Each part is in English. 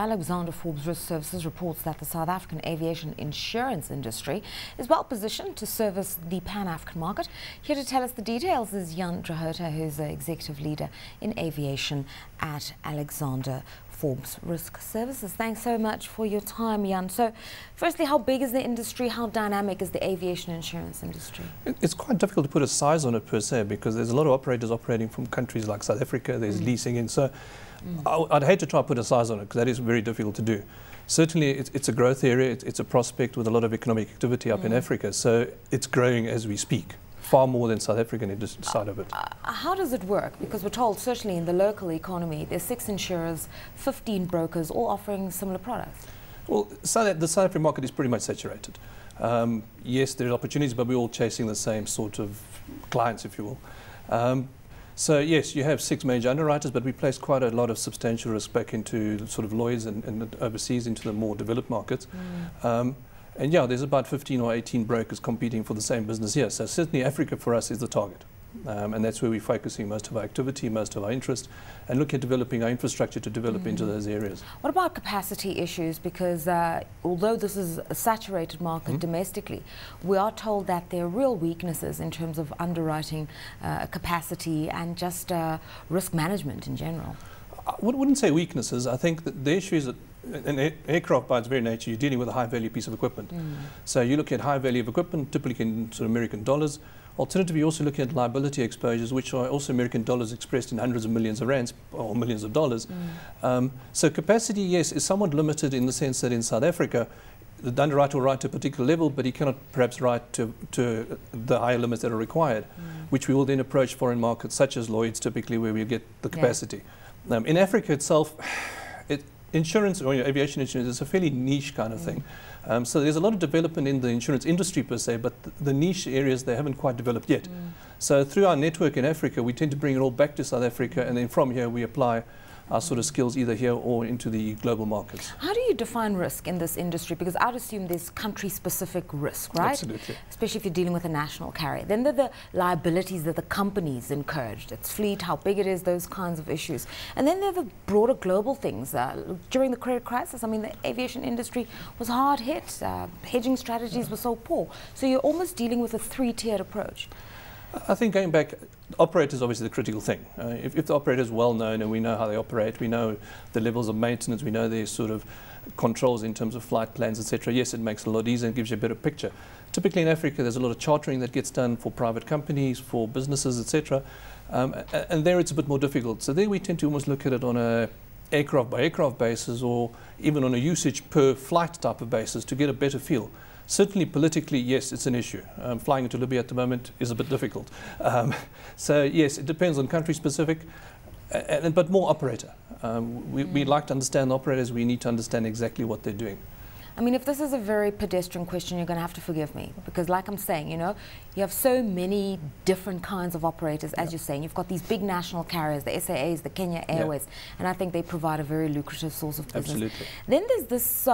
Alexander Forbes Risk Services reports that the South African aviation insurance industry is well positioned to service the Pan-African market. Here to tell us the details is Jan Drahota, who's the executive leader in aviation at Alexander Forbes Risk Services. Thanks so much for your time, Jan. So, firstly, how big is the industry? How dynamic is the aviation insurance industry? It's quite difficult to put a size on it per se, because there's a lot of operators operating from countries like South Africa. There's leasing in. So I'd hate to try to put a size on it, because that is very difficult to do. Certainly, it's a growth area. It's a prospect with a lot of economic activity up in Africa. So it's growing as we speak, far more than South African side of it. How does it work? Because we're told, certainly in the local economy, there's 6 insurers, 15 brokers, all offering similar products. Well, the South African market is pretty much saturated. Yes, there are opportunities, but we're all chasing the same sort of clients, if you will. So yes, you have 6 major underwriters, but we place quite a lot of substantial risk back into sort of Lloyd's and overseas into the more developed markets. And yeah, there's about 15 or 18 brokers competing for the same business here. So certainly Africa for us is the target. And that's where we're focusing most of our activity, most of our interest, and look at developing our infrastructure to develop into those areas. What about capacity issues? Because although this is a saturated market domestically, we are told that there are real weaknesses in terms of underwriting capacity and just risk management in general. I wouldn't say weaknesses. I think that the issue is that an aircraft by its very nature, you're dealing with a high value piece of equipment. So you look at high value of equipment, typically in sort of American dollars. Alternatively, you also look at liability exposures, which are also American dollars expressed in hundreds of millions of rands or millions of dollars. So capacity, yes, is somewhat limited in the sense that in South Africa, the underwriter will write to a particular level, but he cannot perhaps write to the higher limits that are required, which we will then approach foreign markets such as Lloyd's, typically where we get the capacity. In Africa itself, insurance or aviation insurance is a fairly niche kind of thing. So there's a lot of development in the insurance industry per se, but the niche areas they haven't quite developed yet. So through our network in Africa, we tend to bring it all back to South Africa, and then from here we apply our sort of skills either here or into the global markets. How do you define risk in this industry? Because I'd assume there's country-specific risk, right? Absolutely. Especially if you're dealing with a national carrier. Then there are the liabilities that the companies encouraged. Its fleet, how big it is, those kinds of issues. And then there are the broader global things. During the credit crisis, I mean, the aviation industry was hard hit. Hedging strategies were so poor. So you're almost dealing with a 3-tiered approach. I think going back, operator is obviously the critical thing. If the operator is well known and we know how they operate, we know the levels of maintenance, we know their sort of controls in terms of flight plans, etc. Yes, it makes it a lot easier and gives you a better picture. Typically in Africa, there's a lot of chartering that gets done for private companies, for businesses, etc. And there it's a bit more difficult. So there we tend to almost look at it on a aircraft by aircraft basis, or even on a usage per flight type of basis to get a better feel. Certainly politically, yes, it's an issue. Flying into Libya at the moment is a bit difficult. So yes, it depends on country specific, but more operator. We like to understand the operators. We need to understand exactly what they're doing. I mean, if this is a very pedestrian question, you're going to have to forgive me, because like I'm saying, you know, you have so many different kinds of operators, as you're saying. You've got these big national carriers, the SAAs, the Kenya Airways, and I think they provide a very lucrative source of business. Absolutely. Then there's this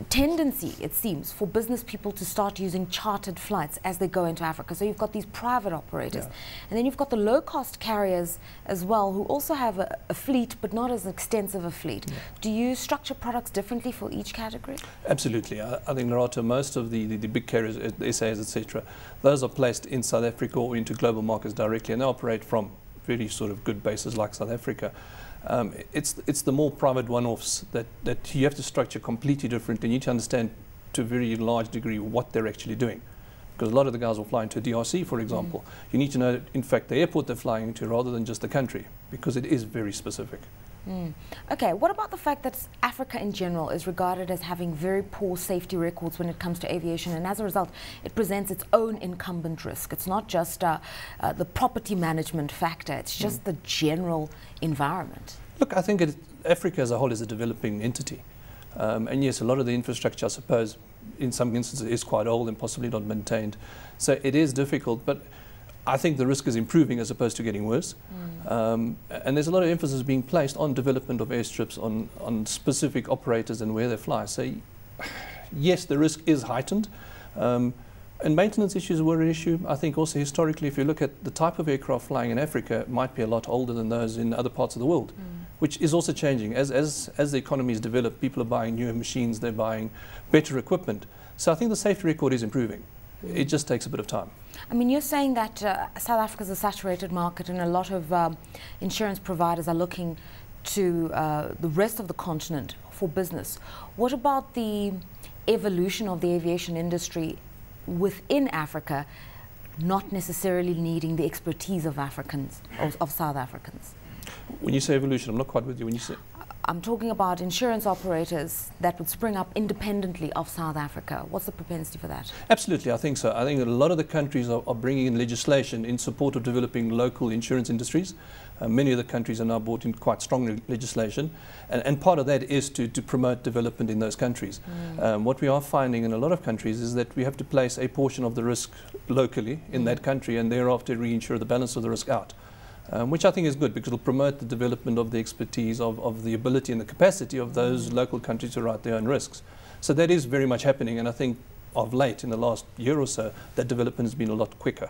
tendency, it seems, for business people to start using chartered flights as they go into Africa. So you've got these private operators, and then you've got the low-cost carriers as well, who also have a fleet, but not as extensive a fleet. Do you structure products differently for each category? Absolutely. I think, Drahota, most of the big carriers, the SAAs, etc., those are placed in South Africa or into global markets directly, and they operate from very sort of good bases like South Africa. It's the more private one-offs that you have to structure completely different, and you need to understand to a very large degree what they're actually doing. Because a lot of the guys will fly into DRC, for example. You need to know, in fact, the airport they're flying into rather than just the country, because it is very specific. Okay, what about the fact that Africa in general is regarded as having very poor safety records when it comes to aviation, and as a result it presents its own incumbent risk? It's not just the property management factor, it's just the general environment. Look, I think Africa as a whole is a developing entity. And yes, a lot of the infrastructure, I suppose, in some instances is quite old and possibly not maintained. So it is difficult, but I think the risk is improving as opposed to getting worse. And there's a lot of emphasis being placed on development of airstrips, on specific operators and where they fly. So yes, the risk is heightened. And maintenance issues were an issue. I think also historically, if you look at the type of aircraft flying in Africa, it might be a lot older than those in other parts of the world, which is also changing. As the economies develop, people are buying newer machines, they're buying better equipment. So I think the safety record is improving. It just takes a bit of time. I mean, you're saying that South Africa is a saturated market and a lot of insurance providers are looking to the rest of the continent for business. What about the evolution of the aviation industry within Africa, not necessarily needing the expertise of Africans, of South Africans? When you say evolution, I'm not quite with you. When you say I'm talking about insurance operators that would spring up independently of South Africa. What's the propensity for that? Absolutely, I think so. I think that a lot of the countries are bringing in legislation in support of developing local insurance industries. Many of the countries are now brought in quite strong legislation, and part of that is to promote development in those countries. What we are finding in a lot of countries is that we have to place a portion of the risk locally in that country and thereafter reinsure the balance of the risk out. Which I think is good because it will promote the development of the expertise, of the ability and the capacity of those local countries to write their own risks. So that is very much happening, and I think of late, in the last year or so, that development has been a lot quicker.